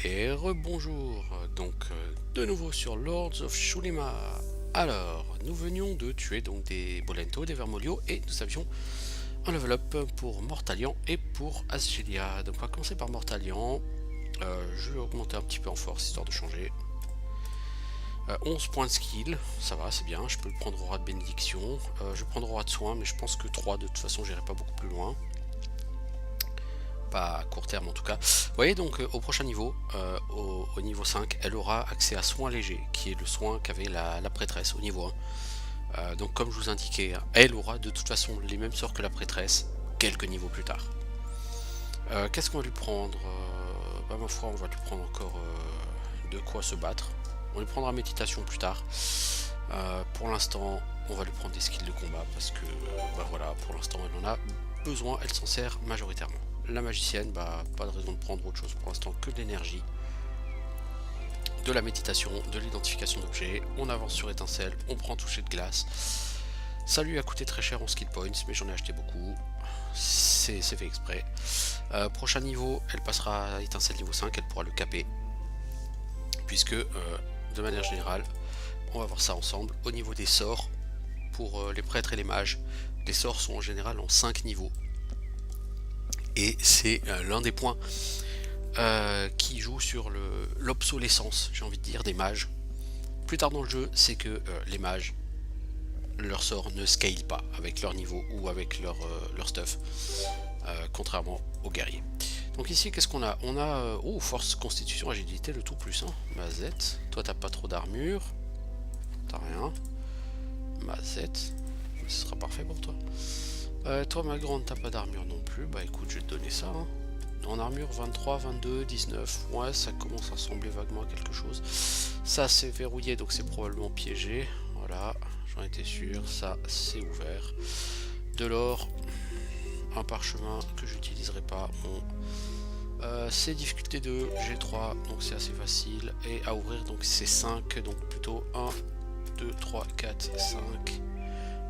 Et rebonjour, donc de nouveau sur Lords of Shulima. Alors, nous venions de tuer donc des Bolento, des Vermolio, et nous avions un level up pour Mortalion et pour Asgelia. Donc on va commencer par Mortalion. Je vais augmenter un petit peu en force, histoire de changer. 11 points de skill, ça va, c'est bien, je peux le prendre au roi de bénédiction. Je vais prendre au roi de soin, mais je pense que 3 de toute façon, j'irai pas beaucoup plus loin. Pas à court terme en tout cas. Vous voyez donc au prochain niveau, au niveau 5, elle aura accès à soin léger, qui est le soin qu'avait la prêtresse au niveau 1. Donc comme je vous indiquais, elle aura de toute façon les mêmes sorts que la prêtresse, quelques niveaux plus tard. Qu'est-ce qu'on va lui prendre bah, ma foi, on va lui prendre encore de quoi se battre. On lui prendra méditation plus tard. Pour l'instant, on va lui prendre des skills de combat, parce que bah voilà, pour l'instant elle en a besoin, elle s'en sert majoritairement. La magicienne, bah pas de raison de prendre autre chose pour l'instant que de l'énergie, de la méditation, de l'identification d'objets. On avance sur étincelle, on prend toucher de glace. Ça lui a coûté très cher en skill points, mais j'en ai acheté beaucoup. C'est fait exprès. Prochain niveau, elle passera à étincelle niveau 5, elle pourra le caper. Puisque, de manière générale, on va voir ça ensemble. Au niveau des sorts, pour les prêtres et les mages, les sorts sont en général en 5 niveaux. Et c'est l'un des points qui joue sur l'obsolescence, j'ai envie de dire, des mages. Plus tard dans le jeu, c'est que les mages, leur sort ne scale pas avec leur niveau ou avec leur stuff, contrairement aux guerriers. Donc ici, qu'est-ce qu'on a? On a force, constitution, agilité, le tout plus. Mazette, toi t'as pas trop d'armure, t'as rien. Mazette, ce sera parfait pour toi. Toi ma grande, t'as pas d'armure non plus, bah écoute, je vais te donner ça. En armure 23, 22, 19, ouais ça commence à ressembler vaguement à quelque chose. Ça c'est verrouillé donc c'est probablement piégé, voilà, j'en étais sûr, ça c'est ouvert. De l'or, un parchemin que j'utiliserai pas, bon. C'est difficulté 2, j'ai 3, donc c'est assez facile, et à ouvrir donc c'est 5, donc plutôt 1, 2, 3, 4, 5.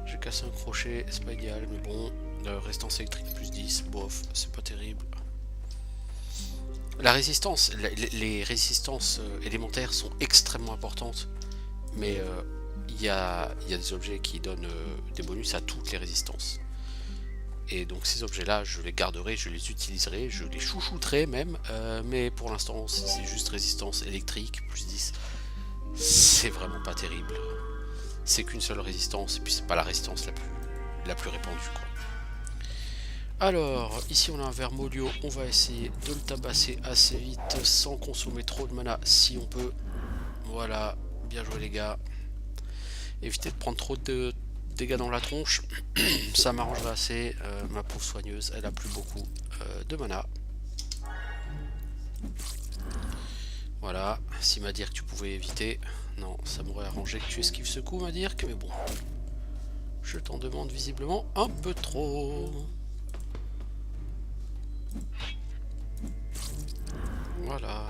J'ai cassé un crochet, c'est pas idéal, mais bon. Résistance électrique plus 10, bof, c'est pas terrible. La résistance, les résistances élémentaires sont extrêmement importantes, mais il y a des objets qui donnent des bonus à toutes les résistances. Et donc ces objets-là, je les garderai, je les utiliserai, je les chouchouterai même, mais pour l'instant, c'est juste résistance électrique plus 10. C'est vraiment pas terrible. C'est qu'une seule résistance, et puis c'est pas la résistance la plus répandue, quoi. Alors, ici on a un Vermolio, on va essayer de le tabasser assez vite, sans consommer trop de mana, si on peut. Voilà, bien joué les gars. Évitez de prendre trop de dégâts dans la tronche, ça m'arrangerait assez. Ma pauvre soigneuse, elle a plus beaucoup de mana. Voilà, si m'a dire que tu pouvais éviter, non, ça m'aurait arrangé que tu esquives ce coup, m'a dire que, mais bon, je t'en demande visiblement un peu trop. Voilà,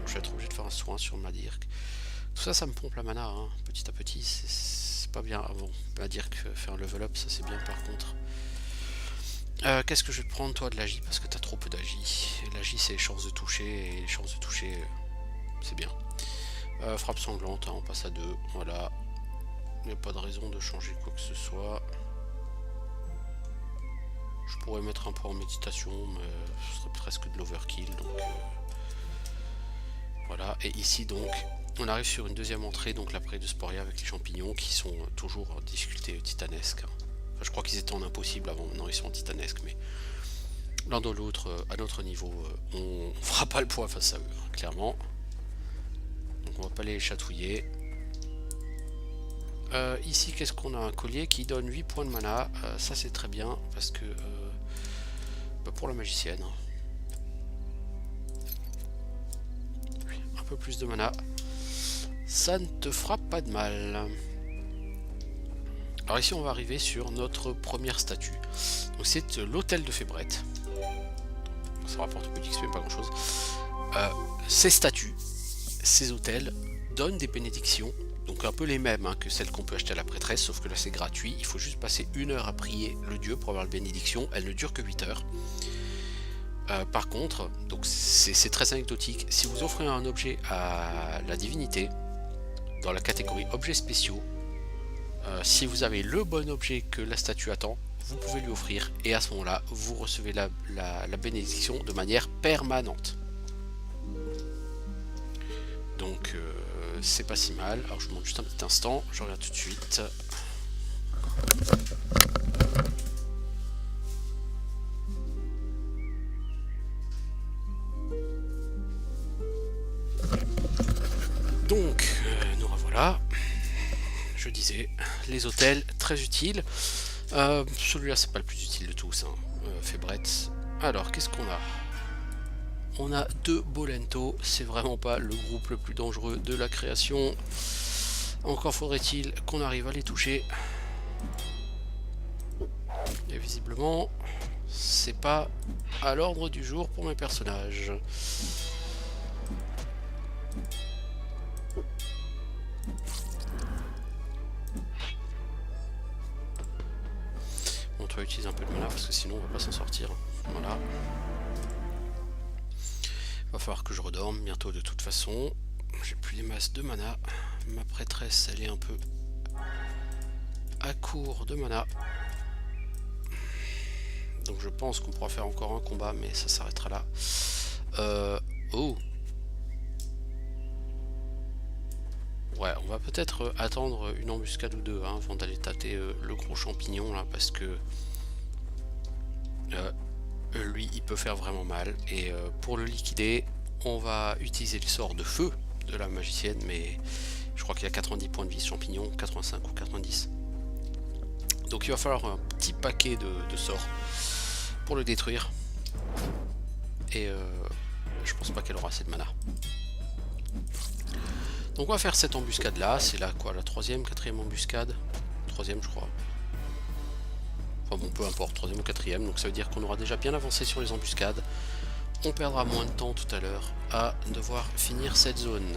je vais être obligé de faire un soin sur ma dirk. Tout ça, ça me pompe la mana, hein, petit à petit, c'est pas bien. Ah bon, ma dirk faire un level up, ça c'est bien par contre. Qu'est-ce que je vais te prendre toi de l'agi, parce que t'as trop peu d'agi. L'agi c'est les chances de toucher, et les chances de toucher, c'est bien. Frappe sanglante, hein, on passe à 2, voilà. Il n'y a pas de raison de changer quoi que ce soit. Je pourrais mettre un point en méditation, mais ce serait presque de l'overkill, donc voilà. Et ici donc, on arrive sur une deuxième entrée, donc la prairie de Sporia avec les champignons qui sont toujours en difficulté titanesque. Enfin, je crois qu'ils étaient en impossible avant, maintenant ils sont en titanesque, mais l'un de l'autre, à notre niveau, on fera pas le poids face à eux, hein, clairement. Donc on va pas les chatouiller. Ici, qu'est-ce qu'on a? Un collier qui donne 8 points de mana. Ça, c'est très bien parce que bah, pour la magicienne, un peu plus de mana, ça ne te fera pas de mal. Alors, ici, on va arriver sur notre première statue. Donc, c'est l'hôtel de Fébrette. Ça rapporte un peu d'XP, pas grand chose. Ces statues, ces hôtels, donnent des bénédictions. Donc un peu les mêmes hein, que celles qu'on peut acheter à la prêtresse, sauf que là c'est gratuit, il faut juste passer 1 heure à prier le dieu pour avoir la bénédiction, elle ne dure que 8 heures. Par contre, donc c'est très anecdotique, si vous offrez un objet à la divinité, dans la catégorie objets spéciaux, si vous avez le bon objet que la statue attend, vous pouvez lui offrir, et à ce moment-là, vous recevez la bénédiction de manière permanente. Donc c'est pas si mal. Alors je vous montre juste un petit instant, je reviens tout de suite. Donc nous revoilà. Je disais, les hôtels très utiles. Celui-là c'est pas le plus utile de tous, hein. Fébrette. Alors qu'est-ce qu'on a? On a 2 Bolento, c'est vraiment pas le groupe le plus dangereux de la création. Encore faudrait-il qu'on arrive à les toucher. Et visiblement, c'est pas à l'ordre du jour pour mes personnages. Bon, on va utiliser un peu de mana parce que sinon on va pas s'en sortir. Voilà. Va falloir que je redorme bientôt de toute façon. J'ai plus des masses de mana. Ma prêtresse, elle est un peu à court de mana. Donc je pense qu'on pourra faire encore un combat, mais ça s'arrêtera là. Oh. Ouais, on va peut-être attendre une embuscade ou deux, hein, avant d'aller tâter le gros champignon là, parce que lui il peut faire vraiment mal. Et pour le liquider, on va utiliser le sort de feu de la magicienne, mais je crois qu'il a 90 points de vie ce champignon, 85 ou 90. Donc il va falloir un petit paquet de sorts pour le détruire. Et je pense pas qu'elle aura assez de mana. Donc on va faire cette embuscade là, c'est là quoi, la troisième, quatrième embuscade, troisième je crois. Enfin bon, peu importe, troisième ou quatrième, donc ça veut dire qu'on aura déjà bien avancé sur les embuscades. On perdra moins de temps tout à l'heure à devoir finir cette zone.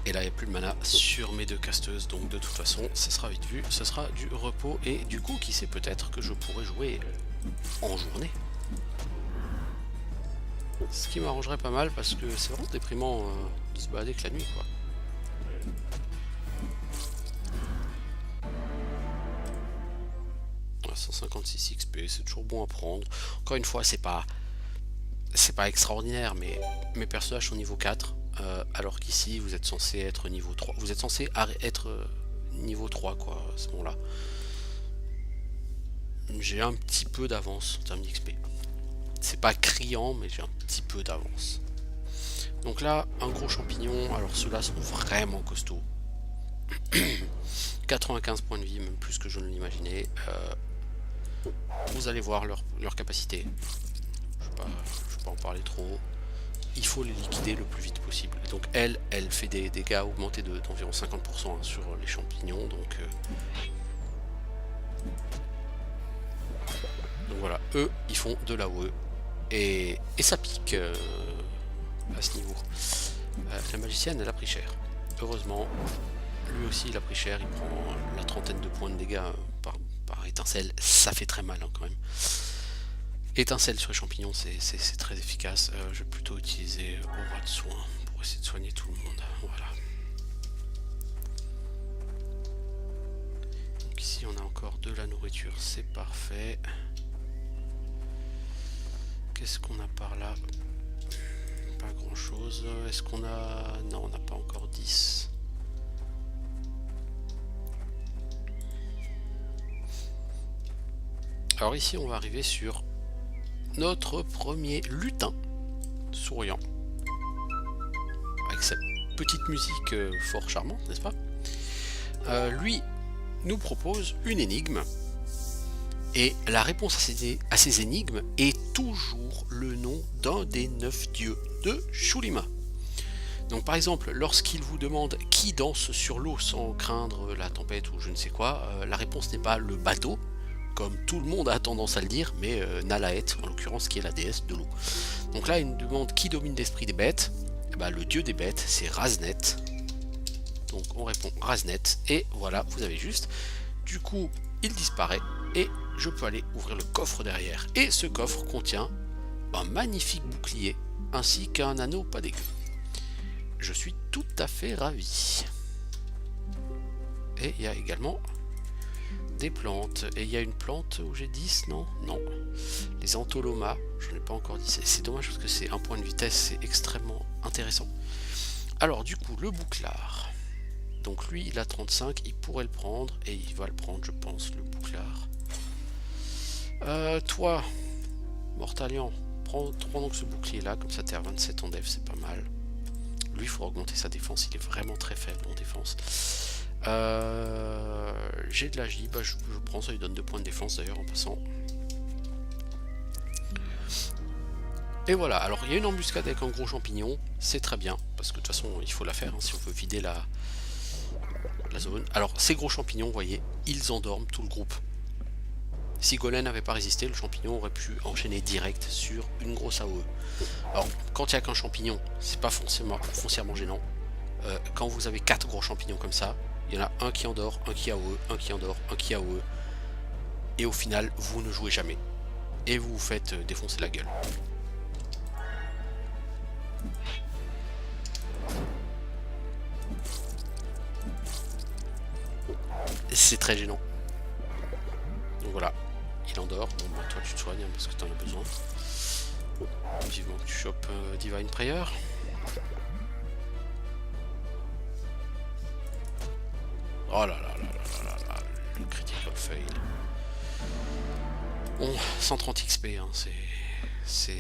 Et là il n'y a plus de mana sur mes 2 casteuses, donc de toute façon ça sera vite vu, ce sera du repos, et du coup qui sait, peut-être que je pourrais jouer en journée. Ce qui m'arrangerait pas mal parce que c'est vraiment déprimant de se balader que la nuit quoi. Ouais, 156 XP, c'est toujours bon à prendre. Encore une fois, c'est pas extraordinaire, mais mes personnages sont niveau 4, alors qu'ici vous êtes censé être niveau 3. Vous êtes censé être niveau 3 quoi à ce moment-là. J'ai un petit peu d'avance en termes d'XP. C'est pas criant, mais j'ai un petit peu d'avance. Donc là, un gros champignon. Alors ceux-là sont vraiment costauds. 95 points de vie, même plus que je ne l'imaginais. Vous allez voir leur capacité. Je ne vais pas en parler trop. Il faut les liquider le plus vite possible. Donc elle fait des dégâts augmentés d'environ 50% hein, sur les champignons. Donc voilà, eux, ils font de l'AOE. Et ça pique à ce niveau. La magicienne, elle a pris cher. Heureusement, lui aussi, il a pris cher. Il prend la trentaine de points de dégâts par étincelle. Ça fait très mal hein, quand même. Étincelle sur les champignons, c'est très efficace. Je vais plutôt utiliser aura de soin pour essayer de soigner tout le monde. Voilà. Donc ici, on a encore de la nourriture. C'est parfait. Qu'est-ce qu'on a par là? Pas grand chose. Est-ce qu'on a... Non, on n'a pas encore 10. Alors ici, on va arriver sur notre premier lutin souriant. Avec sa petite musique fort charmante, n'est-ce pas? Lui nous propose une énigme. Et la réponse à ces énigmes est toujours le nom d'un des 9 dieux de Shulima. Donc par exemple, lorsqu'il vous demande qui danse sur l'eau sans craindre la tempête ou je ne sais quoi, la réponse n'est pas le bateau, comme tout le monde a tendance à le dire, mais Nalaet, en l'occurrence, qui est la déesse de l'eau. Donc là, il nous demande qui domine l'esprit des bêtes. Et ben, le dieu des bêtes, c'est Raznet. Donc on répond Raznet, et voilà, vous avez juste. Du coup, il disparaît, et je peux aller ouvrir le coffre derrière. Et ce coffre contient un magnifique bouclier ainsi qu'un anneau pas dégueu. Je suis tout à fait ravi. Et il y a également des plantes. Et il y a une plante où j'ai 10, non? Non. Les Antholomas, je n'ai pas encore dit. C'est dommage parce que c'est un point de vitesse, c'est extrêmement intéressant. Alors du coup, le bouclard. Donc lui, il a 35, il pourrait le prendre. Et il va le prendre, je pense, le bouclard. Toi, Mortalion, prends donc ce bouclier là, comme ça t'es à 27 en def, c'est pas mal. Lui, il faut augmenter sa défense, il est vraiment très faible en défense. J'ai de l'AJ, bah je prends, ça lui donne 2 points de défense d'ailleurs en passant. Et voilà, alors il y a une embuscade avec un gros champignon, c'est très bien, parce que de toute façon il faut la faire hein, si on veut vider la zone. Alors ces gros champignons, vous voyez, ils endorment tout le groupe. Si Golem n'avait pas résisté, le champignon aurait pu enchaîner direct sur une grosse AOE. Alors, quand il n'y a qu'un champignon, c'est pas foncièrement gênant. Quand vous avez 4 gros champignons comme ça, il y en a un qui endort, un qui AOE, un qui endort, un qui AOE. Et au final, vous ne jouez jamais. Et vous vous faites défoncer la gueule. C'est très gênant. Donc voilà. Il endort, bon bah toi tu te soignes hein, parce que tu en as besoin. Vivement que tu chopes Divine Prayer. Oh là là là là là là, le critical fail. Bon, 130 XP, hein, ce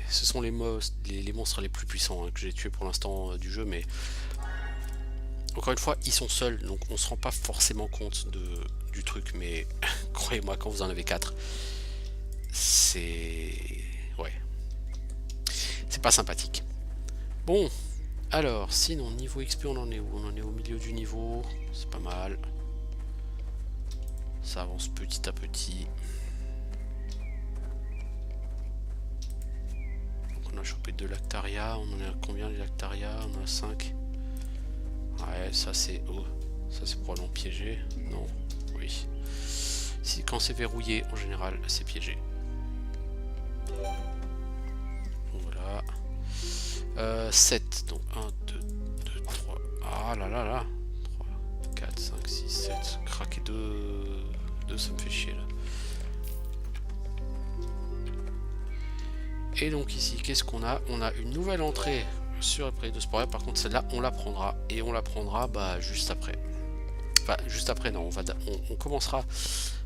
sont les monstres les plus puissants hein, que j'ai tués pour l'instant du jeu, mais encore une fois, ils sont seuls, donc on se rend pas forcément compte du truc, mais croyez-moi, quand vous en avez 4, c'est... ouais. C'est pas sympathique. Bon, alors, sinon, niveau XP, on en est où? On en est au milieu du niveau, c'est pas mal. Ça avance petit à petit. Donc on a chopé 2 Lactaria, on en est à combien les Lactaria? On en a 5. Ouais, ça c'est... oh, ça c'est probablement piégé. Non, oui. Si, quand c'est verrouillé, en général, c'est piégé. Voilà. 7, donc 1, 2, 2, 3. Ah là là là. 3, 4, 5, 6, 7. Craquer 2, ça me fait chier là. Et donc ici, qu'est-ce qu'on a? On a une nouvelle entrée sur le prix de Sporia. Par contre, celle-là, on la prendra. Et on la prendra bah, juste après. Enfin, juste après, non. On commencera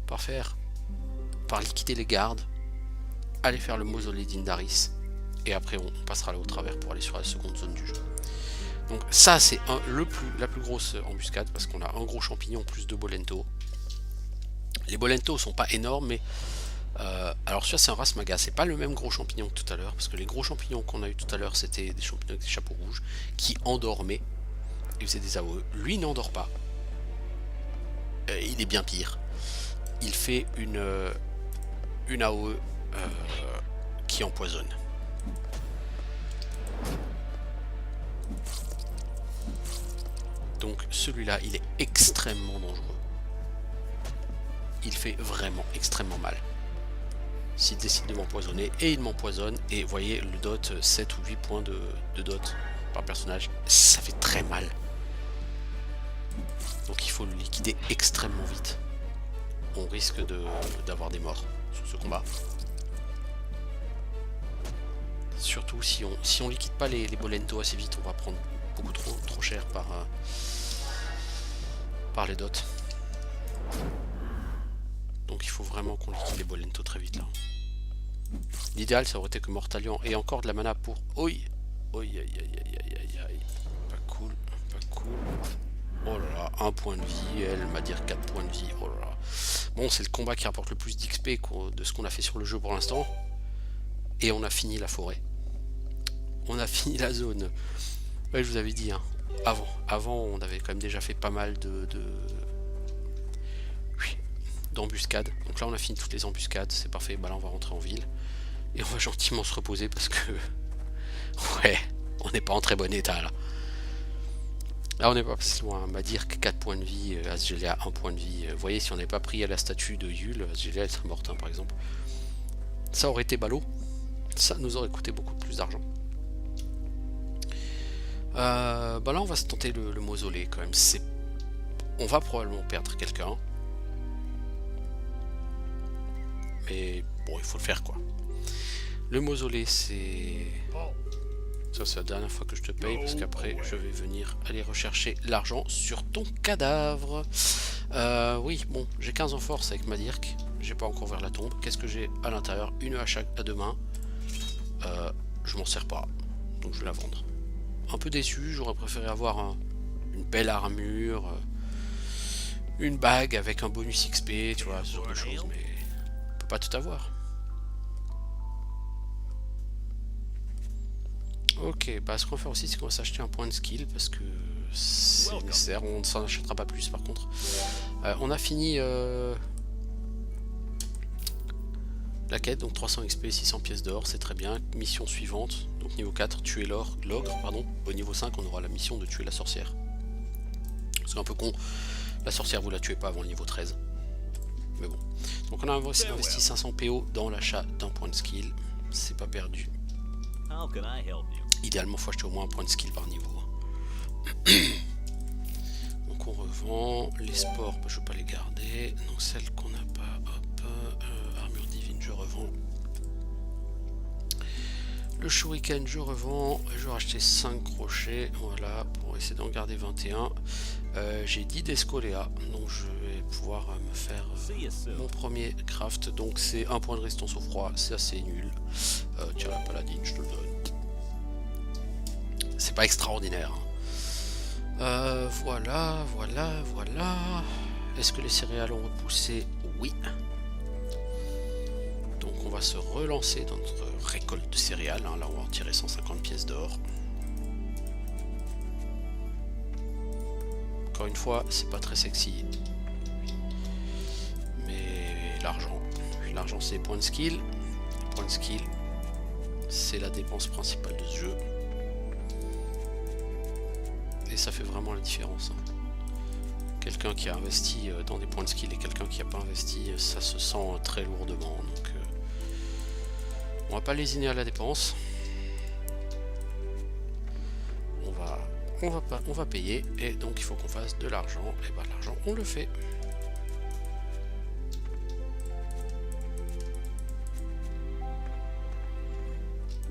par liquider les gardes. Aller faire le mausolée d'Indaris. Et après, on passera là au travers pour aller sur la seconde zone du jeu. Donc ça, c'est la plus grosse embuscade. Parce qu'on a un gros champignon plus 2 Bolento. Les Bolento sont pas énormes, mais... alors celui-là c'est un Rasmaga, c'est pas le même gros champignon que tout à l'heure, parce que les gros champignons qu'on a eu tout à l'heure c'était des champignons avec des chapeaux rouges qui endormaient et faisaient des AOE. Lui n'endort pas, il est bien pire, il fait une AOE qui empoisonne. Donc celui-là il est extrêmement dangereux, il fait vraiment extrêmement mal. S'il décide de m'empoisonner, et il m'empoisonne, et vous voyez le dot, 7 ou 8 points de dot par personnage, ça fait très mal. Donc il faut le liquider extrêmement vite. On risque d'avoir des morts sur ce combat. Surtout si on liquide pas les Bolento assez vite, on va prendre beaucoup trop cher par les dots. Donc il faut vraiment qu'on liquide les Bolento très vite là. L'idéal ça aurait été que Mortalion ait encore de la mana pour... Oi, aïe aïe aïe aïe aïe aïe. Pas cool, pas cool. Oh là là, 1 point de vie, elle m'a dit 4 points de vie. Oh là là. Bon, c'est le combat qui rapporte le plus d'XP de ce qu'on a fait sur le jeu pour l'instant. Et on a fini la forêt. On a fini la zone. Ouais, je vous avais dit, hein. Avant on avait quand même déjà fait pas mal d'embuscades. Donc là on a fini toutes les embuscades, c'est parfait. Bah là on va rentrer en ville et on va gentiment se reposer parce que ouais, on n'est pas en très bon état là. Là on n'est pas si loin, Madirk 4 points de vie, Asgelia 1 point de vie. Vous voyez, si on n'avait pas pris à la statue de Yule, Asgelia elle serait morte hein, par exemple. Ça aurait été ballot, ça nous aurait coûté beaucoup plus d'argent. Bah là on va se tenter le mausolée quand même. On va probablement perdre quelqu'un. Mais bon, il faut le faire quoi. Le mausolée c'est... Ça c'est la dernière fois que je te paye parce qu'après je vais venir aller rechercher l'argent sur ton cadavre. Oui, bon, j'ai 15 en force avec ma dirk. J'ai pas encore ouvert la tombe. Qu'est-ce que j'ai à l'intérieur? Une hache à deux mains. Je m'en sers pas. Donc je vais la vendre. Un peu déçu, j'aurais préféré avoir une belle armure. Une bague avec un bonus XP, tu vois, ce genre de choses. Mais on peut pas tout avoir. Ok, bah ce qu'on va faire aussi c'est qu'on va s'acheter un point de skill parce que c'est nécessaire, on ne s'en achètera pas plus par contre. On a fini la quête, donc 300 XP, 600 pièces d'or, c'est très bien. Mission suivante, donc niveau 4, tuer l'ogre, pardon. Au niveau 5, on aura la mission de tuer la sorcière. C'est un peu con, la sorcière vous la tuez pas avant le niveau 13. Mais bon. Donc on a investi 500 PO dans l'achat d'un point de skill, c'est pas perdu. Idéalement, faut acheter au moins un point de skill par niveau. Donc on revend. Les sports, bah, je ne veux pas les garder. Donc celles qu'on n'a pas, hop, armure divine, je revends. Le shuriken, je revends. Je vais racheter 5 crochets, voilà, pour essayer d'en garder 21. J'ai 10 d'escoléa, donc je vais pouvoir me faire mon premier craft. Donc c'est un point de résistance au froid, c'est assez nul. Tiens, la paladine, je te le donne. C'est pas extraordinaire. Voilà. Est-ce que les céréales ont repoussé? Oui. Donc on va se relancer dans notre récolte de céréales. Hein. Là on va en tirer 150 pièces d'or. Encore une fois, c'est pas très sexy. Mais l'argent c'est les points de skill. Les points de skill, c'est la dépense principale de ce jeu. Et ça fait vraiment la différence. Hein. Quelqu'un qui a investi dans des points de skill et quelqu'un qui n'a pas investi, ça se sent très lourdement. Donc, on va pas lésiner à la dépense. On va payer et donc il faut qu'on fasse de l'argent. Et bah l'argent, on le fait.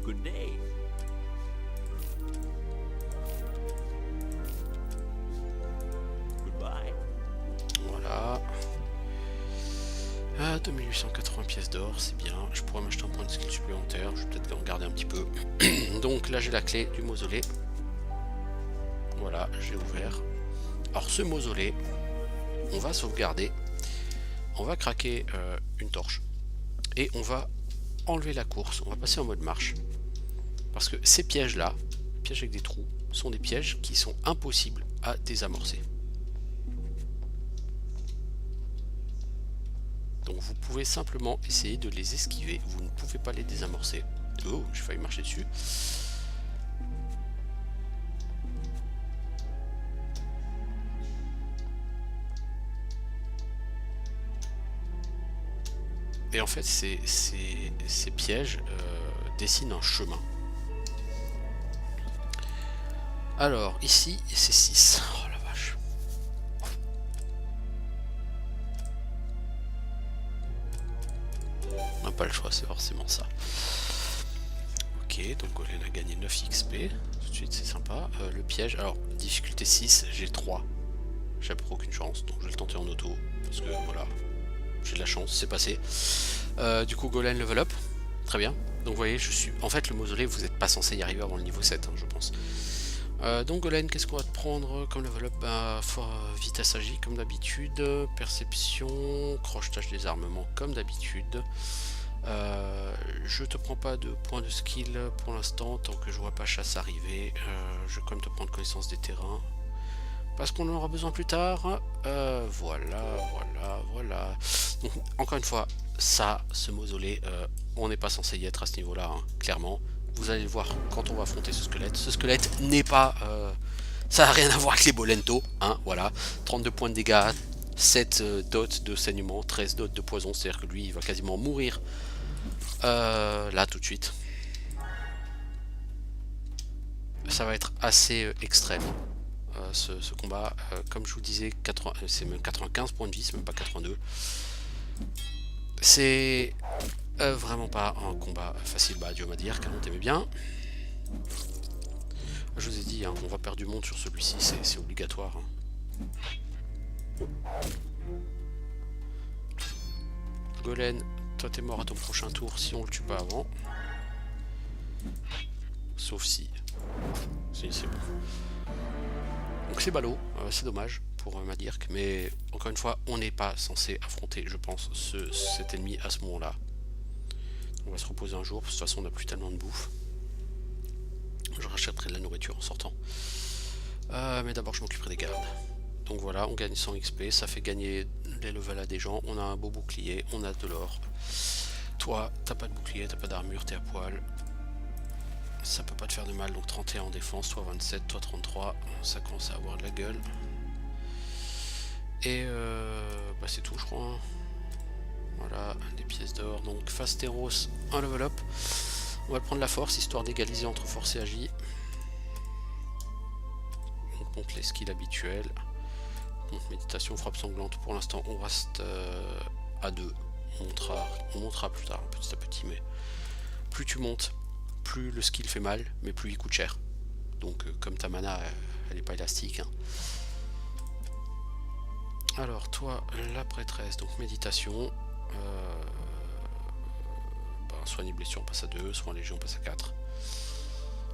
Good day. Voilà. 2880 pièces d'or, c'est bien. Je pourrais m'acheter un point de skill supplémentaire. Je vais peut-être en garder un petit peu. Donc là, j'ai la clé du mausolée. Voilà, j'ai ouvert. Alors, ce mausolée, on va sauvegarder. On va craquer une torche. Et on va enlever la course. On va passer en mode marche. Parce que ces pièges-là, pièges avec des trous, sont des pièges qui sont impossibles à désamorcer. Donc vous pouvez simplement essayer de les esquiver, vous ne pouvez pas les désamorcer. Oh, j'ai failli marcher dessus. Et en fait, ces pièges dessinent un chemin. Alors, ici, c'est 6. Oh la vache. On n'a pas le choix, c'est forcément ça. Ok, donc Golem a gagné 9 XP. Tout de suite, c'est sympa. Le piège, alors, difficulté 6, j'ai 3. J'ai à peu près aucune chance, donc je vais le tenter en auto. Parce que voilà, j'ai de la chance, c'est passé. Du coup, Golem level up. Très bien. Donc vous voyez, je suis... En fait, le mausolée, vous n'êtes pas censé y arriver avant le niveau 7, hein, je pense. Donc Golem, qu'est-ce qu'on va te prendre comme level up? Vitesse agie comme d'habitude, perception, crochetage des armements comme d'habitude. Je te prends pas de points de skill pour l'instant, tant que je vois pas chasse arriver. Je vais quand même te prendre connaissance des terrains. Parce qu'on en aura besoin plus tard. Voilà. Donc, encore une fois, ça, ce mausolée, on n'est pas censé y être à ce niveau-là, hein, clairement. Vous allez le voir quand on va affronter ce squelette. Ce squelette n'est pas Ça n'a rien à voir avec les Bolento, hein, voilà. 32 points de dégâts, 7 dots de saignement, 13 dots de poison, c'est-à-dire que lui, il va quasiment mourir là tout de suite. Ça va être assez extrême, ce combat. Comme je vous disais, c'est même 95 points de vie, c'est même pas 82. C'est vraiment pas un combat facile. Bah, Dieu m'a dit, car on t'aimait bien. Je vous ai dit, hein, on va perdre du monde sur celui-ci, c'est obligatoire. Hein. Golen, toi t'es mort à ton prochain tour si on le tue pas avant. Sauf si. C'est bon. Donc c'est ballot, c'est dommage pour Madirk, mais encore une fois, on n'est pas censé affronter, je pense, cet ennemi à ce moment-là. On va se reposer un jour, parce que de toute façon on n'a plus tellement de bouffe. Je rachèterai de la nourriture en sortant. Mais d'abord je m'occuperai des gardes. Donc voilà, on gagne 100 XP, ça fait gagner les levels à des gens, on a un beau bouclier, on a de l'or. Toi, t'as pas de bouclier, t'as pas d'armure, t'es à poil. Ça peut pas te faire de mal, donc 31 en défense, toi 27, toi 33, ça commence à avoir de la gueule. Et bah c'est tout je crois. Hein. Voilà, des pièces d'or, donc Fasteros, un level up. On va prendre la force, histoire d'égaliser entre force et agi. On compte les skills habituels. Donc méditation, frappe sanglante, pour l'instant on reste à 2. On montera plus tard, petit à petit, mais plus tu montes, plus le skill fait mal, mais plus il coûte cher. Donc comme ta mana, elle n'est pas élastique. Hein. Alors toi, la prêtresse, donc méditation. Soin des blessures, on passe à 2, soin léger, on passe à 4.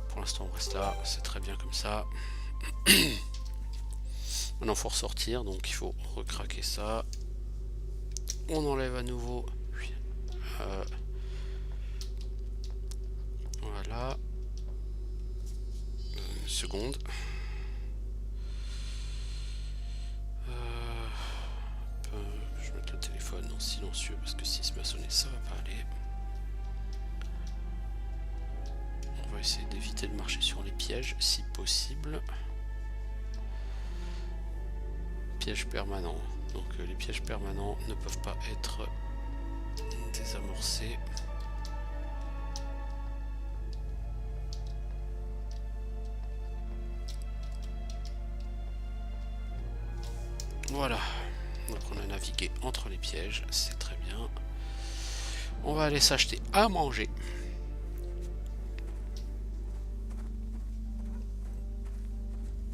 Pour l'instant on reste là, c'est très bien comme ça. Maintenant il faut ressortir, donc il faut recraquer ça. On enlève à nouveau. Voilà. Une seconde. Je vais mettre le téléphone en silencieux parce que s'il se met à sonner, ça va pas aller. On va essayer d'éviter de marcher sur les pièges si possible. Pièges permanents. Donc les pièges permanents ne peuvent pas être désamorcés. Voilà. Donc on a navigué entre les pièges, c'est très bien. On va aller s'acheter à manger.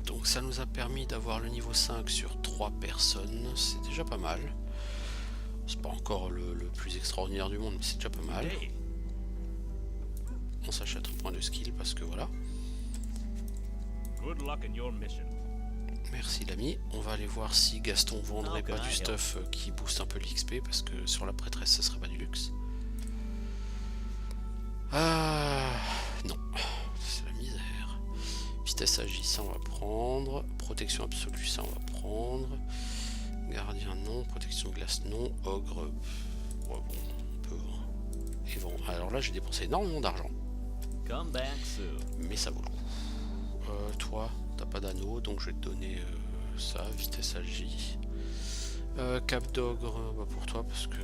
Donc ça nous a permis d'avoir le niveau 5 sur 3 personnes, c'est déjà pas mal. C'est pas encore le plus extraordinaire du monde, mais c'est déjà pas mal. On s'achète un point de skill parce que voilà. Merci l'ami. On va aller voir si Gaston vendrait pas du stuff qui booste un peu l'XP parce que sur la prêtresse ça serait pas du luxe. Non, c'est la misère. Vitesse agi, ça on va prendre. Protection absolue, ça on va prendre. Gardien non, protection glace non. Ogre, ouais, bon, on peut. Et bon, alors là j'ai dépensé énormément d'argent. Mais ça vaut le coup. Toi, t'as pas d'anneau, donc je vais te donner ça, vitesse agi. Cap d'ogre, bah pour toi, parce que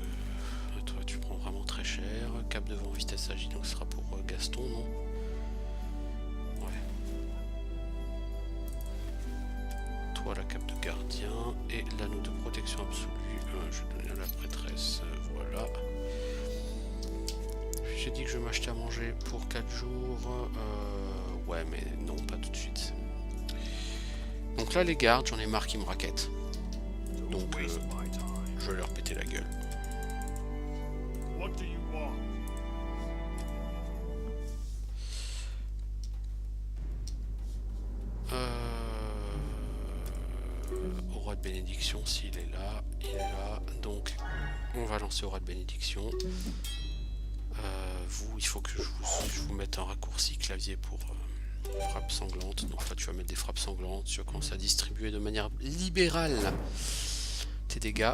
toi tu prends vraiment très cher. Cap de vent, vitesse agi, donc ce sera pour Gaston, non? Ouais. Toi, la cape de gardien et l'anneau de protection absolue. Je vais donner à la prêtresse, voilà. J'ai dit que je vais m'acheter à manger pour 4 jours. Ouais, mais non, pas tout de suite. Donc là, les gardes, j'en ai marre qu'ils me raquettent. Donc, je vais leur péter la gueule. Au roi de bénédiction, s'il est là, il est là. Donc, on va lancer au roi de bénédiction. Vous, il faut que je vous mette un raccourci clavier pour frappe sanglante. Donc là tu vas mettre des frappes sanglantes, tu vas commencer à distribuer de manière libérale tes dégâts.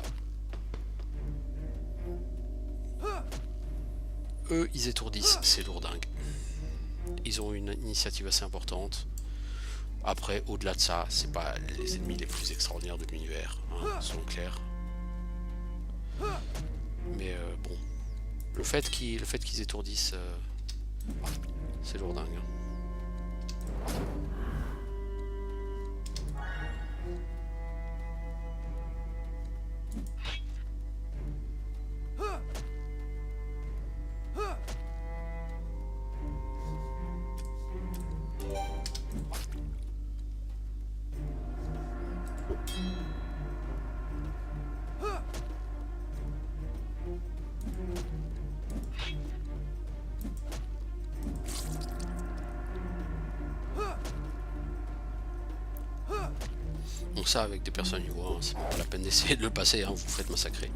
Eux ils étourdissent, c'est lourdingue. Ils ont une initiative assez importante. Après, au-delà de ça, c'est pas les ennemis les plus extraordinaires de l'univers, hein, soyons clairs. Mais bon, le fait qu'ils étourdissent, c'est lourdingue. Donc ça, avec des personnes niveau 1, c'est pas la peine d'essayer de le passer, hein, vous vous faites massacrer.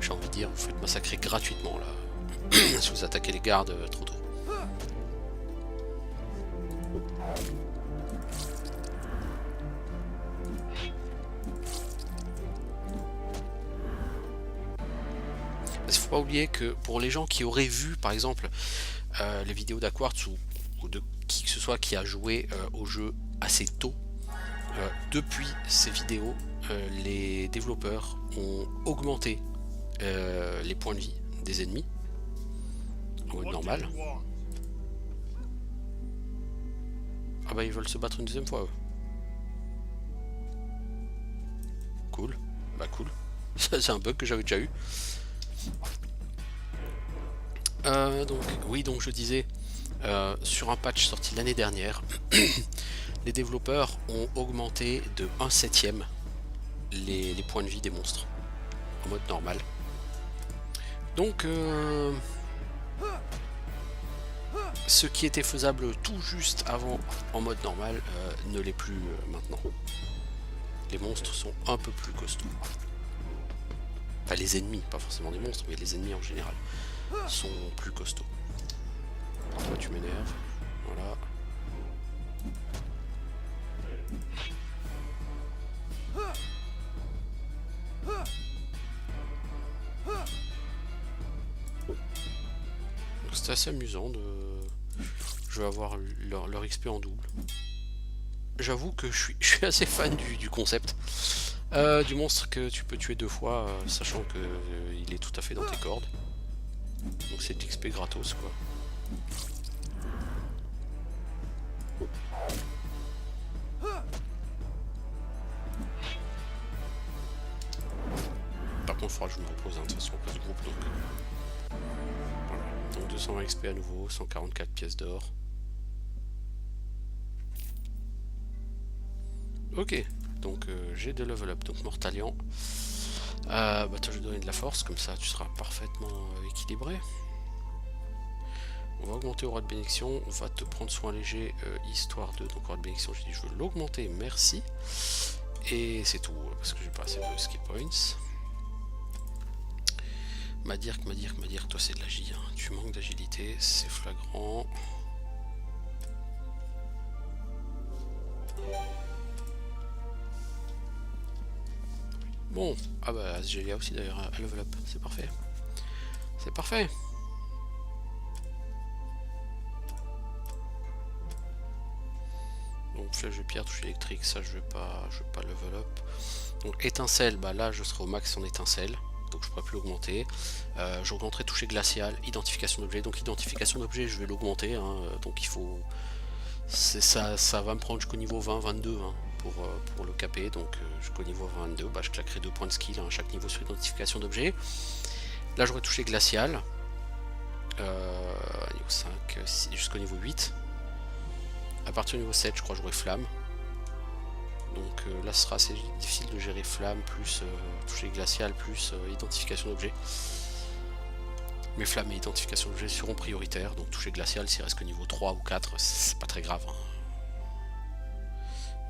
J'ai envie de dire, vous faites massacrer gratuitement là, si vous attaquez les gardes trop tôt. Parce qu'il faut pas oublier que pour les gens qui auraient vu par exemple les vidéos d'Aqwartz ou de qui que ce soit qui a joué au jeu assez tôt, depuis ces vidéos, les développeurs ont augmenté les points de vie des ennemis en mode normal. Ah bah ils veulent se battre une deuxième fois eux. Cool, bah cool. Ça c'est un bug que j'avais déjà eu. Donc oui, donc je disais sur un patch sorti l'année dernière, les développeurs ont augmenté de 1/7 les points de vie des monstres en mode normal. Donc ce qui était faisable tout juste avant en mode normal ne l'est plus maintenant. Les monstres sont un peu plus costauds. Enfin les ennemis, pas forcément des monstres, mais les ennemis en général sont plus costauds. Toi tu m'énerves, voilà. C'est assez amusant de... Je vais avoir leur XP en double. J'avoue que je suis assez fan du concept. Du monstre que tu peux tuer 2 fois, sachant que il est tout à fait dans tes cordes. Donc c'est de l'XP gratos quoi. Par contre il faudra que je me repose hein, de toute façon après ce groupe donc. Voilà. Donc 220 XP à nouveau, 144 pièces d'or. Ok, donc j'ai de level up, donc Mortalion. Bah toi je vais donner de la force, comme ça tu seras parfaitement équilibré. On va augmenter au roi de bénédiction, on va te prendre soin léger, histoire de... Donc roi de bénédiction, j'ai dit je veux l'augmenter, merci. Et c'est tout, parce que j'ai pas assez de skill points. Madirk, toi c'est de l'agi, hein. Tu manques d'agilité, c'est flagrant. Bon, ah bah Asgelia aussi d'ailleurs à level up, c'est parfait. C'est parfait. Donc flèche de pierre, touche électrique, ça je vais pas level up. Donc étincelle, bah là je serai au max en étincelle, donc je pourrais plus l'augmenter. J'augmenterai toucher glacial, identification d'objet. Donc identification d'objet je vais l'augmenter, hein, donc il faut... Ça va me prendre jusqu'au niveau 20-22 hein, pour le caper, donc jusqu'au niveau 22, bah, je claquerai 2 points de skill hein, à chaque niveau sur identification d'objet. Là j'aurais touché glacial, niveau 5, jusqu'au niveau 8. À partir du niveau 7 je crois j'aurai flamme. Donc là ce sera assez difficile de gérer flamme plus toucher glacial plus identification d'objet. Mes flammes et identification d'objet seront prioritaires, donc toucher glacial s'il reste que niveau 3 ou 4, c'est pas très grave. Hein.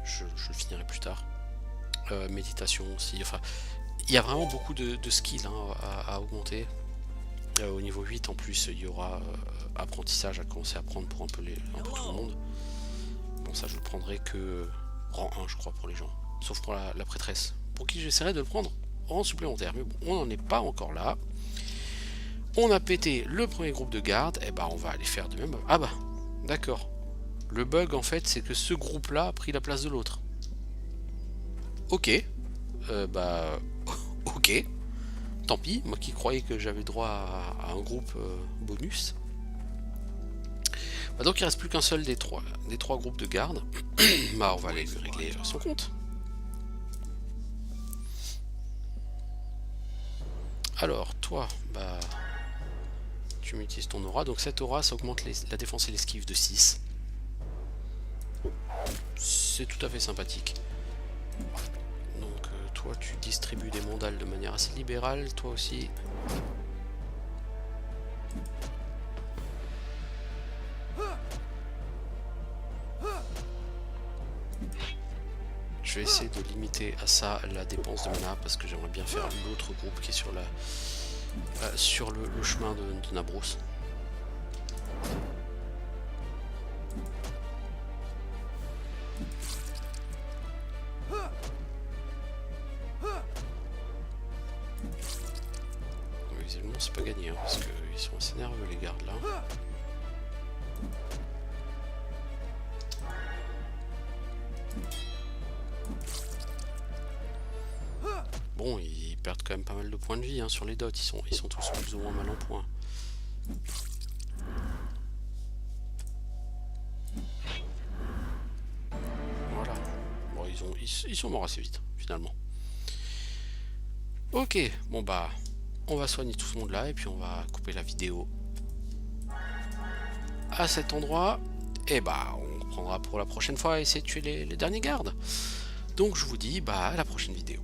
Je le finirai plus tard. Méditation aussi, enfin, il y a vraiment beaucoup de skills hein, à augmenter. Au niveau 8 en plus, il y aura apprentissage à commencer à prendre pour un peu tout le monde. Bon ça je le prendrai que rang 1 je crois pour les gens, sauf pour la prêtresse, pour qui j'essaierai de le prendre en rang supplémentaire, mais bon, on n'en est pas encore là. On a pété le premier groupe de garde, et bah on va aller faire de même. Ah bah, d'accord. Le bug en fait c'est que ce groupe là a pris la place de l'autre. Ok. Bah ok. Tant pis, moi qui croyais que j'avais droit à un groupe bonus. Bah donc il reste plus qu'un seul des trois groupes de garde. Bah on va aller lui régler son compte. Alors toi, bah tu m'utilises ton aura, donc cette aura ça augmente la défense et l'esquive de 6. C'est tout à fait sympathique. Donc toi tu distribues des mandales de manière assez libérale, toi aussi. Je vais essayer de limiter à ça la dépense de mana parce que j'aimerais bien faire l'autre groupe qui est sur le chemin de Nabros. Visiblement c'est pas gagné hein, parce qu'ils sont assez nerveux les gardes là. Bon, ils perdent quand même pas mal de points de vie hein, sur les dots, ils sont tous plus ou moins mal en point. Voilà. Bon, ils sont morts assez vite, finalement. Ok, bon bah, on va soigner tout ce monde-là et puis on va couper la vidéo à cet endroit. Et bah, on reprendra pour la prochaine fois à essayer de tuer les derniers gardes. Donc je vous dis, bah, à la prochaine vidéo.